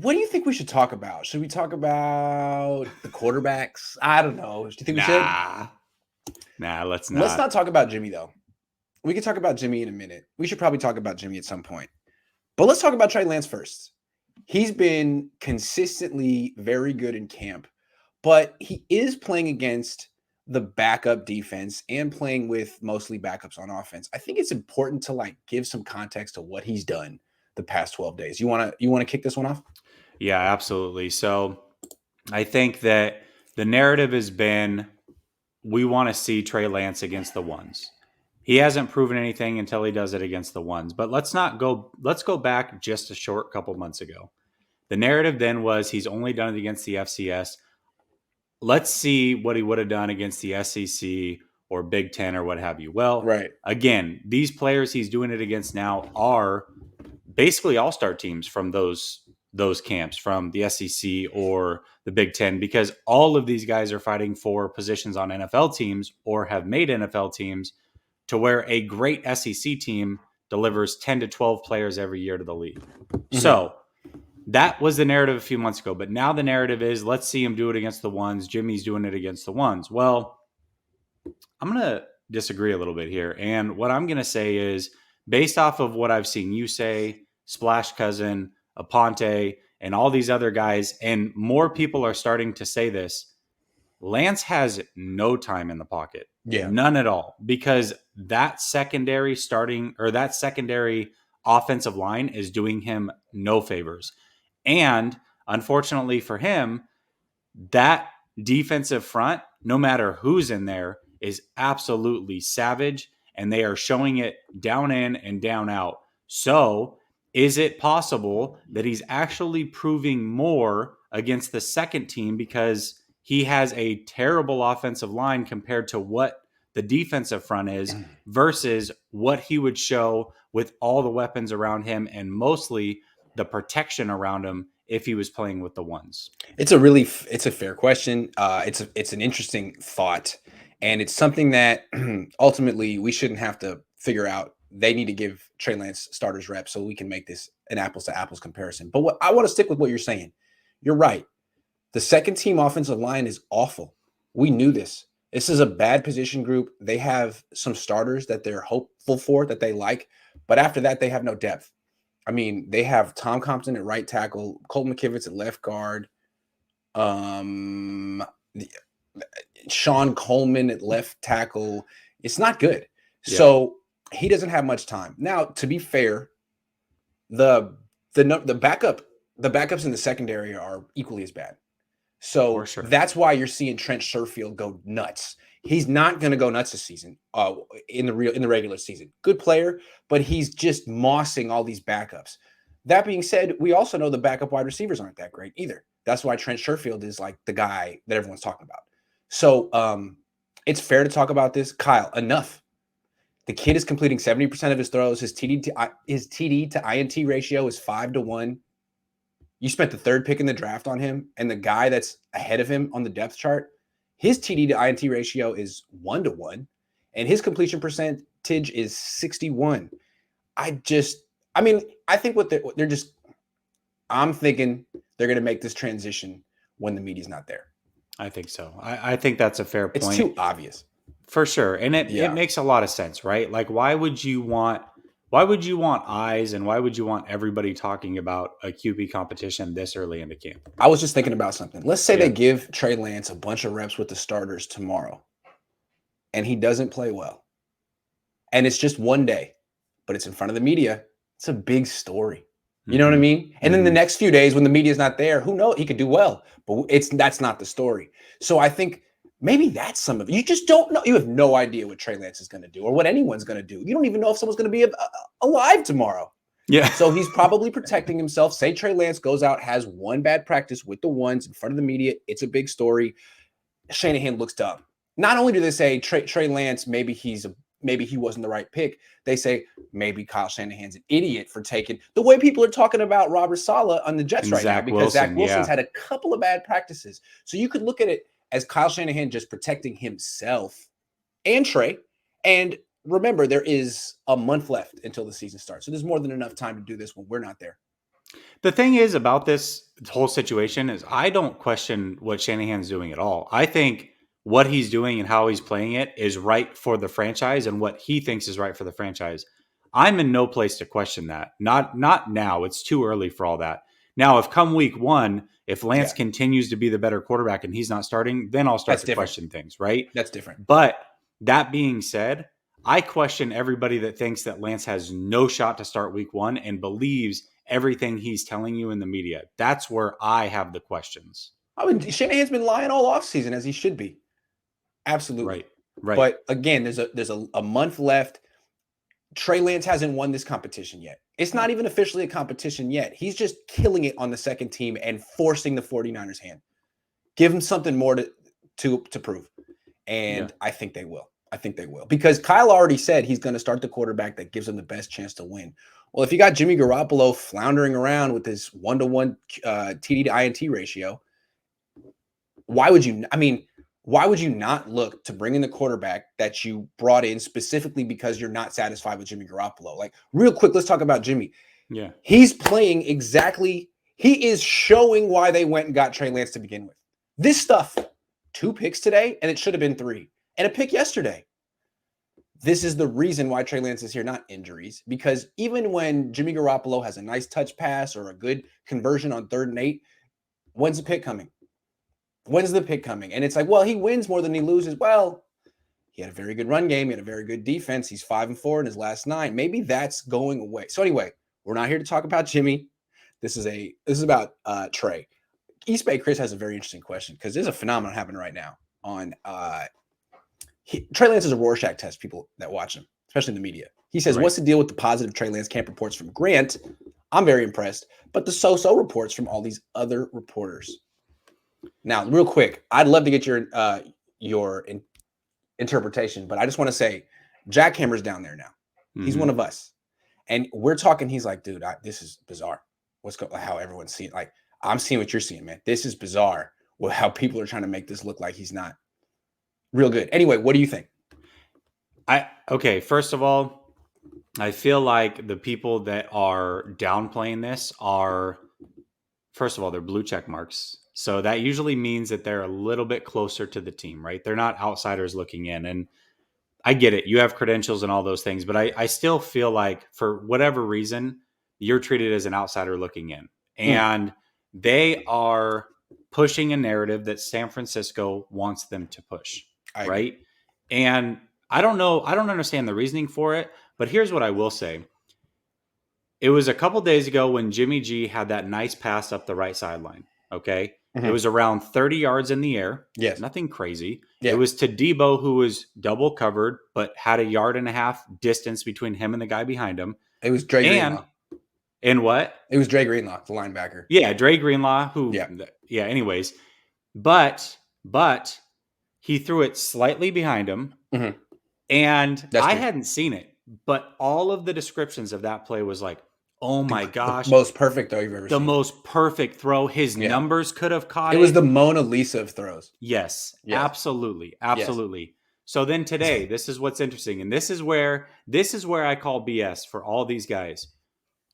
What do you think we should talk about? Should we talk about the quarterbacks? I don't know. Do you think we should? Nah, let's Let's not. not talk about Jimmy, though. We can talk about Jimmy in a minute. We should probably talk about Jimmy at some point. But let's talk about Trey Lance first. He's been consistently very good in camp, but he is playing against the backup defense and playing with mostly backups on offense. I think it's important to give some context to what he's done the past 12 days. You want to kick this one off? Yeah, absolutely. So I think that the narrative has been we want to see Trey Lance against the ones. He hasn't proven anything until he does it against the ones. But let's go back just a short couple months ago. The narrative then was he's only done it against the FCS. Let's see what he would have done against the SEC or Big Ten or what have you. Well, Right. again, these players he's doing it against now are basically all-star teams from those camps, from the SEC or the Big Ten, because all of these guys are fighting for positions on NFL teams or have made NFL teams, to where a great SEC team delivers 10 to 12 players every year to the league. Mm-hmm. So that was the narrative a few months ago. But now the narrative is, let's see him do it against the ones. Jimmy's doing it against the ones. Well, I'm going to disagree a little bit here. And what I'm going to say is, based off of what I've seen you say, Splash Cousin, Aponte, and all these other guys, and more people are starting to say this, Lance has no time in the pocket. Yeah. None at all. Because that secondary offensive line is doing him no favors. And unfortunately for him, that defensive front, no matter who's in there, is absolutely savage, and they are showing it down in and down out. So is it possible that he's actually proving more against the second team because he has a terrible offensive line compared to what the defensive front is versus what he would show with all the weapons around him and mostly the protection around him if he was playing with the ones? It's a fair question. It's an interesting thought, and it's something that ultimately we shouldn't have to figure out. They need to give Trey Lance starters reps so we can make this an apples to apples comparison. But what I want to stick with what you're saying. You're right. The second team offensive line is awful. We knew this. This is a bad position group. They have some starters that they're hopeful for, that they like, but after that, they have no depth. I mean, they have Tom Compton at right tackle, Colt McKivitz at left guard, Sean Coleman at left tackle. It's not good. Yeah. So he doesn't have much time. Now, to be fair, the backups in the secondary are equally as bad. So sure. That's why you're seeing Trent Sherfield go nuts. He's not going to go nuts this season in the regular season. Good player, but he's just mossing all these backups. That being said, we also know the backup wide receivers aren't that great either. That's why Trent Sherfield is like the guy that everyone's talking about. So it's fair to talk about this. Kyle, enough. The kid is completing 70% of his throws. His TD to INT ratio is 5-1. You spent the third pick in the draft on him, and the guy that's ahead of him on the depth chart, his TD to INT ratio is 1-1, and his completion percentage is 61. I think I'm thinking they're going to make this transition when the media's not there. I think so. I think that's a fair point. It's too obvious. For sure. And it makes a lot of sense, right? Like, why would you want eyes, and why would you want everybody talking about a QB competition this early into camp? I was just thinking about something. Let's say they give Trey Lance a bunch of reps with the starters tomorrow, and he doesn't play well. And it's just one day, but it's in front of the media. It's a big story. You know what I mean? And then the next few days when the media's not there, who knows? He could do well, but that's not the story. So I think maybe that's some of it. You just don't know. You have no idea what Trey Lance is going to do or what anyone's going to do. You don't even know if someone's going to be alive tomorrow. Yeah. So he's probably protecting himself. Say Trey Lance goes out, has one bad practice with the ones in front of the media. It's a big story. Shanahan looks dumb. Not only do they say Trey Lance, maybe he wasn't the right pick. They say maybe Kyle Shanahan's an idiot for taking the way people are talking about Robert Saleh on the Jets and right Zach now because Zach Wilson, Wilson's had a couple of bad practices. So you could look at it as Kyle Shanahan just protecting himself and Trey. And remember, there is a month left until the season starts. So there's more than enough time to do this when we're not there. The thing is about this whole situation is I don't question what Shanahan's doing at all. I think what he's doing and how he's playing it is right for the franchise and what he thinks is right for the franchise. I'm in no place to question that. Not now. It's too early for all that. Now, if come week 1, if Lance Yeah, continues to be the better quarterback and he's not starting, then I'll start that's to different. question things, right? That's different. But that being said, I question everybody that thinks that Lance has no shot to start week 1 and believes everything he's telling you in the media. That's where I have the questions. I mean, Shanahan's been lying all offseason as he should be. Absolutely. Right. Right. But again, there's a month left. Trey Lance hasn't won this competition yet. It's not even officially a competition yet. He's just killing it on the second team and forcing the 49ers' hand. Give him something more to prove. And I think they will. I think they will. Because Kyle already said he's going to start the quarterback that gives him the best chance to win. Well, if you got Jimmy Garoppolo floundering around with his 1-to-1 TD to INT ratio, why would you not look to bring in the quarterback that you brought in specifically because you're not satisfied with Jimmy Garoppolo? Like, real quick, let's talk about Jimmy. Yeah. He's playing exactly, he is showing why they went and got Trey Lance to begin with. This stuff, 2 picks today, and it should have been 3, and a pick yesterday. This is the reason why Trey Lance is here, not injuries, because even when Jimmy Garoppolo has a nice touch pass or a good conversion on 3rd and 8, when's the pick coming? When's the pick coming? And it's like, well, he wins more than he loses. Well, he had a very good run game. He had a very good defense. He's 5-4 in his last 9. Maybe that's going away. So anyway, we're not here to talk about Jimmy. This is about Trey. East Bay Chris has a very interesting question because there's a phenomenon happening right now on Trey Lance is a Rorschach test, people that watch him, especially in the media. He says, What's the deal with the positive Trey Lance camp reports from Grant? I'm very impressed. But the so-so reports from all these other reporters. Now, real quick, I'd love to get your interpretation, but I just want to say Jack Hammer's down there now. He's one of us. And we're talking, he's like, dude, this is bizarre. How everyone's seeing, like, I'm seeing what you're seeing, man. This is bizarre with how people are trying to make this look like he's not real good. Anyway, what do you think? Okay, first of all, I feel like the people that are downplaying this are, first of all, they're blue check marks. So that usually means that they're a little bit closer to the team, right? They're not outsiders looking in. And I get it. You have credentials and all those things, but I still feel like for whatever reason, you're treated as an outsider looking in. And they are pushing a narrative that San Francisco wants them to push, right? And I don't know. I don't understand the reasoning for it, but here's what I will say. It was a couple days ago when Jimmy G had that nice pass up the right sideline. Okay. It was around 30 yards in the air. Yes. Nothing crazy. Yeah. It was to Debo, who was double covered, but had a 1.5 yard distance between him and the guy behind him. It was Dre Greenlaw. And what? It was Dre Greenlaw, the linebacker. Yeah, Dre Greenlaw, who, yeah, anyways. But he threw it slightly behind him. And I hadn't seen it, but all of the descriptions of that play was like, oh my gosh. The most perfect throw you've ever seen. The most perfect throw. His numbers could have caught it. It was the Mona Lisa of throws. Yes. Absolutely. Absolutely. Yes. So then today, this is what's interesting. And this is where I call BS for all these guys.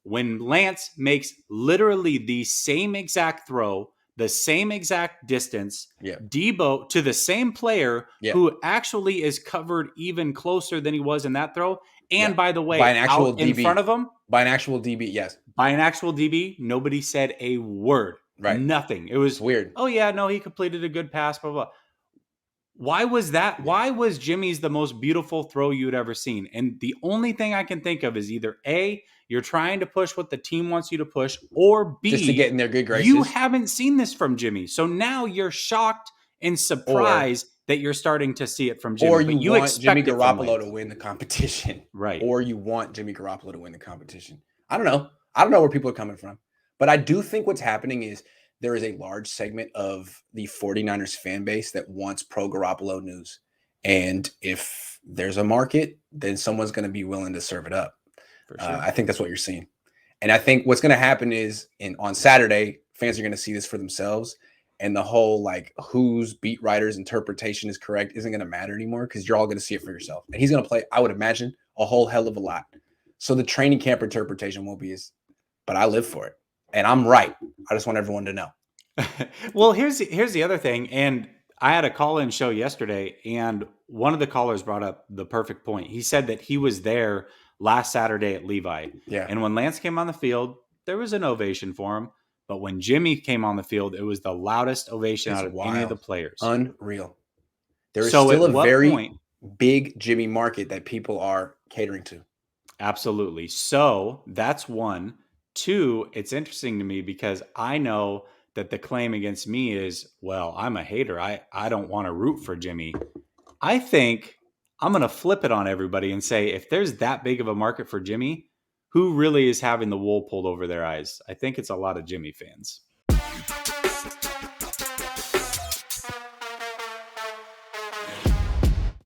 When Lance makes literally the same exact throw, the same exact distance, Debo to the same player who actually is covered even closer than he was in that throw. And by the way, by an actual out DB. in front of him. By an actual DB, yes. By an actual DB, nobody said a word. Right. Nothing. It was weird. Oh, yeah, no, he completed a good pass, blah, blah. Why was that? Why was Jimmy's the most beautiful throw you'd ever seen? And the only thing I can think of is either A, you're trying to push what the team wants you to push, or B, just to get in their good graces. You haven't seen this from Jimmy. So now you're shocked and surprised that you're starting to see it from Jimmy. Or you want Jimmy Garoppolo to win the competition. Right. Or you want Jimmy Garoppolo to win the competition. I don't know. I don't know where people are coming from. But I do think what's happening is there is a large segment of the 49ers fan base that wants pro Garoppolo news. And if there's a market, then someone's going to be willing to serve it up. For sure. I think that's what you're seeing. And I think what's going to happen is on Saturday, fans are going to see this for themselves. And the whole like whose beat writer's interpretation is correct isn't going to matter anymore because you're all going to see it for yourself. And he's going to play, I would imagine, a whole hell of a lot. So the training camp interpretation won't be but I live for it. and I'm right. I just want everyone to know. Well, here's the other thing, and I had a call-in show yesterday, and one of the callers brought up the perfect point. He said that he was there last Saturday at Levi, Yeah. and when Lance came on the field, there was an ovation for him. But when Jimmy came on the field, it was the loudest ovation It's out of any of the players. Unreal. There is So still at a what very point? big Jimmy market that people are catering to. Absolutely. So that's one. Two, it's interesting to me because I know that the claim against me is, well, I'm a hater. I don't want to root for Jimmy. I think I'm going to flip it on everybody and say, if there's that big of a market for Jimmy, who really is having the wool pulled over their eyes? I think it's a lot of Jimmy fans.